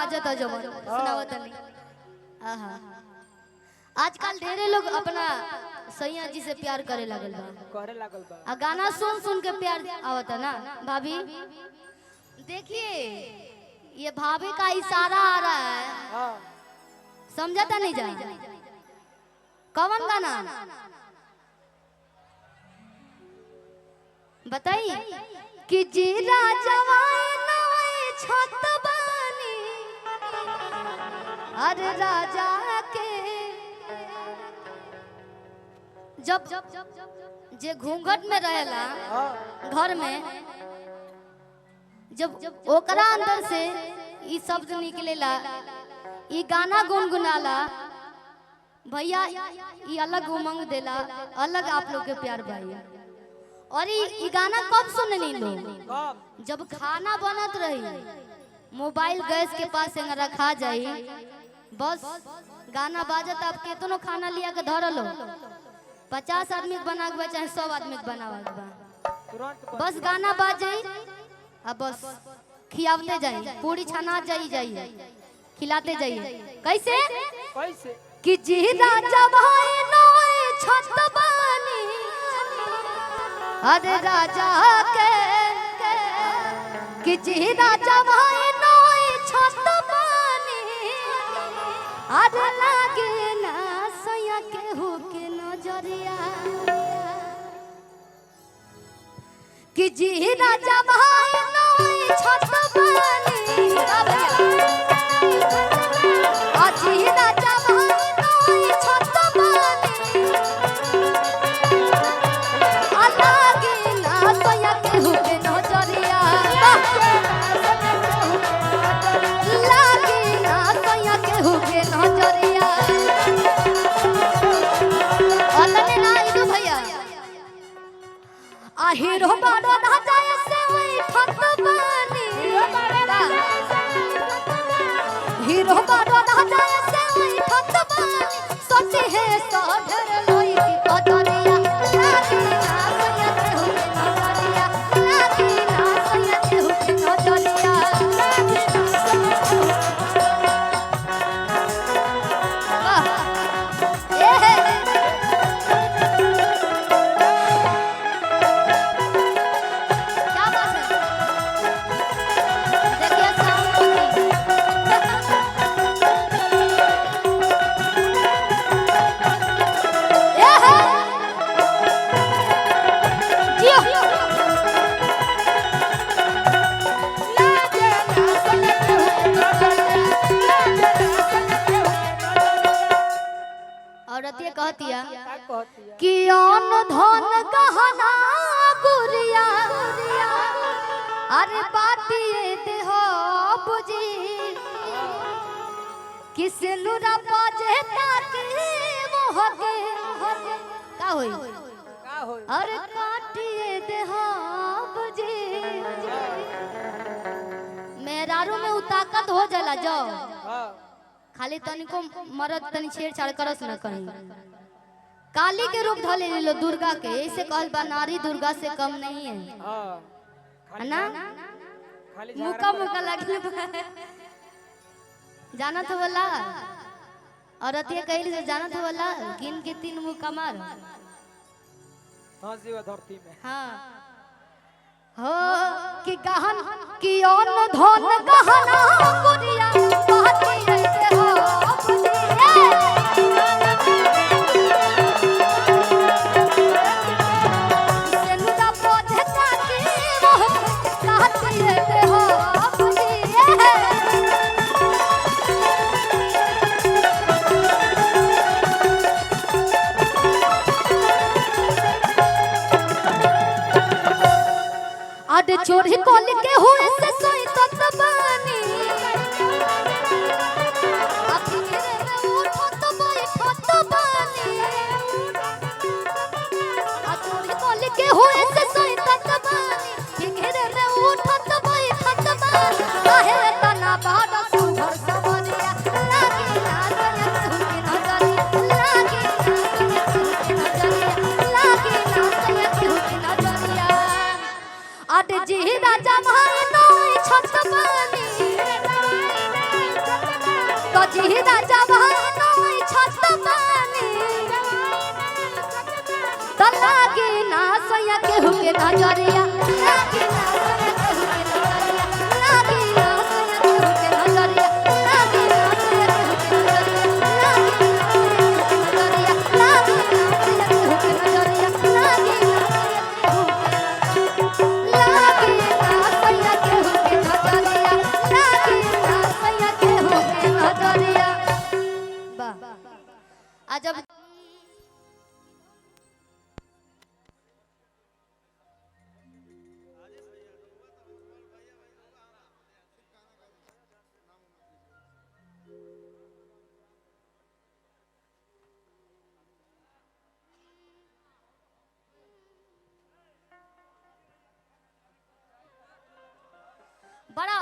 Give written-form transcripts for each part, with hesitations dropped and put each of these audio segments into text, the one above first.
आजत जवन सुनावत नहीं। आहा आजकल ढेरे लोग अपना सैया जी से प्यार करे लागल बा। आ गाना सुन सुन के प्यार आवता ना। भाभी देखिए ये भाभी का इशारा आ रहा है, समझता नहीं जा। कौन गाना बताइए कि जीरा जवाए नवाए छत बानी अरे राजा के जब जे घूंघट में रहेला घर में, जब ओकरा अंदर से ई शब्द निकलेला, ई गाना गुनगुनाला, भैया ई अलग उमंग देला, अलग आप लोग के प्यार भाई। और ई गाना कब सुननी लोग? जब खाना बनत रही, मोबाइल गैस के पास रखा जाई, बस गाना बाजत, आप केतनो खाना लिया के धर लो, 50 आदमी बना के चाहे 100 आदमी बनावत बा, बस गाना बाजे अब बस खियावते जाइए, पूरी छना जाइए खिलाते जाइए। कैसे कैसे कि जीरा जवाए नोए छत बानी अरे राजा के कि जीरा जवाए नोए छत बानी अरे लागे ना सैया के हो के नजरिया कि जीरा जवाए नोए छत बानी आ जीरा जवाए नोए छत बानी आ लागे ना सैया के हो के नजरिया लागे ना सैया के हो के नजरिया। अलने ना इदु भैया आ हीरो बाड़ो ना जाए से वही ठत बानी हीरो बाड़ो ना जाए से वही ठत बानी सोचे है सोधर लोई की कदरिया लागी ना सैया के हो के नजरिया लागी ना सैया के हो के नजरिया वाह ए हे क्या बात है। देखिए साउंड ए हे जियो औरतिया कहतिया कि अन धन गहना गुरिया अरे बातिए देह बुझी किसे नुरा बाजे ताकि मोह के का होई अरे काटिए देह बुझी मेहरारू में उताकत हो जाला जो खाली तनिको मरद तनी छेड़छाड़ करस न कहीं। काली के रूप धले लो दुर्गा के, ऐसे कहल बा नारी दुर्गा से कम नहीं है, है ना? मुका मुका लगे जाना तो बोला औरत ये कहली से जाना तो बोला गिन के 3 मुका मार धरती में। हाँ हो कि गहन कि अन धन गहना गुरिया बाती ऐसे हो सेनुदा पौधे ताकि मोह कहती ऐसे हो आडे चोरी कोल के हुए से सोई तत बानी गजीरा जवान छत पानी तलागी ना सैया केहू के नजरिया लागी ना सैया केहू के नजरिया लागी ना सैया केहू के नजरिया लागी ना सैया केहू के नजरिया लागी ना सैया केहू के नजरिया लागी ना सैया केहू के नजरिया वाह अजब बड़ा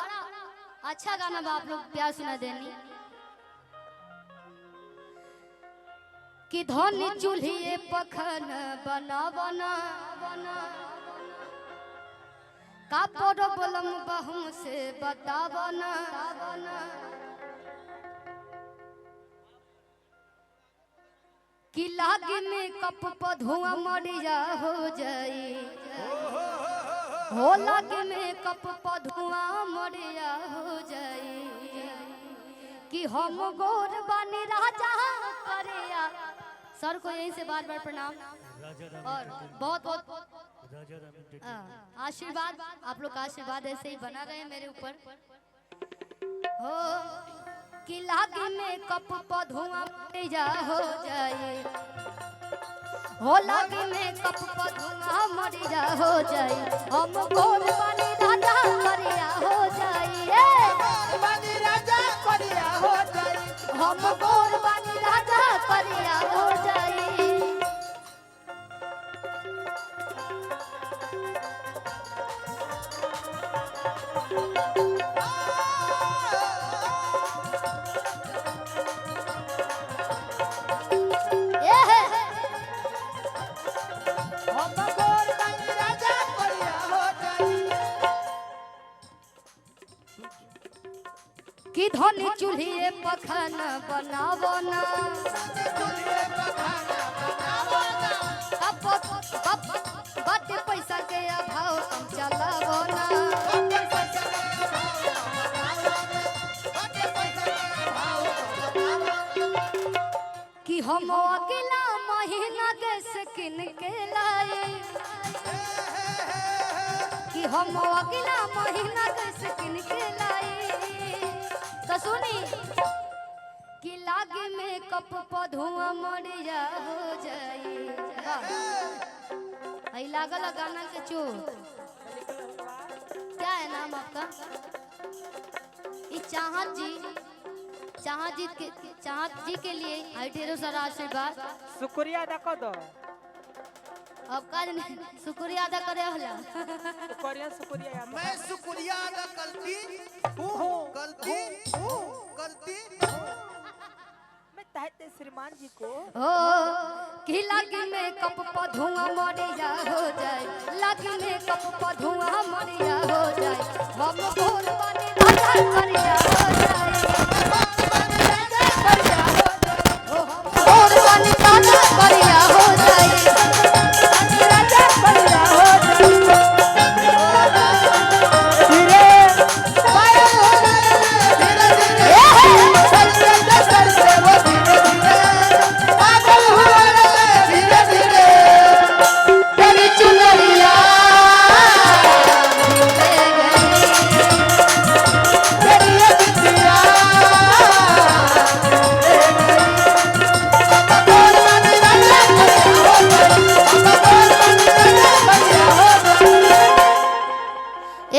अच्छा गाना बा आप लोग प्यार सुना देनी कि धनी चूल्हे पखन बना बना का प्रॉब्लम बहुम से बतावना कि लागे में कप पर धुआं मरिया हो जाई हो लागे में कप पर धुआं मरिया हो जाई कि हम गोर बनी राजा करिया सर को यहीं से बार बार प्रणाम और बहुत बहुत आशीर्वाद आप लोग का आशीर्वाद ऐसे ही बना रहे मेरे ऊपर हो कि लागे में कप पर धुआं मरिया हो जाए हो लागे में कप पर धुआं मरिया हो जाए हम गोर बनी राजा करिया हो जाए बनी राजा करिया हो जाए हम गोर बनी राजा करिया हो जाए हम गोर बनी राजा करिया हो जाए कि धनी चूल्हे पखन बनावना बट पैसा के अभाव हम चलावना कि हम अकेला महीना गैस किन के लाए कि हम अकेला महीना गैस किन के लाए तो सुनी कि लागे में कप पर धुआं मरिया हो जाए आई लागल गाना के चोर क्या है नाम आपका चाहत जी के लिए ढेरों सारा आशीर्वाद शुक्रिया अदा कर दो अब का शुक्रिया अदा करे होला शुक्रिया मैं शुक्रिया अदा करती मैं तहते श्रीमान जी को हो कि लागी में कप पर धुआं मरिया हो जाए लागी में कप पर धुआं मरिया हो जाए हम गोर बनी राजा करिया हो जाए गोर बनी राजा करिया हो जाए राजा करिया हो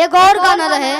एक और गाना रहे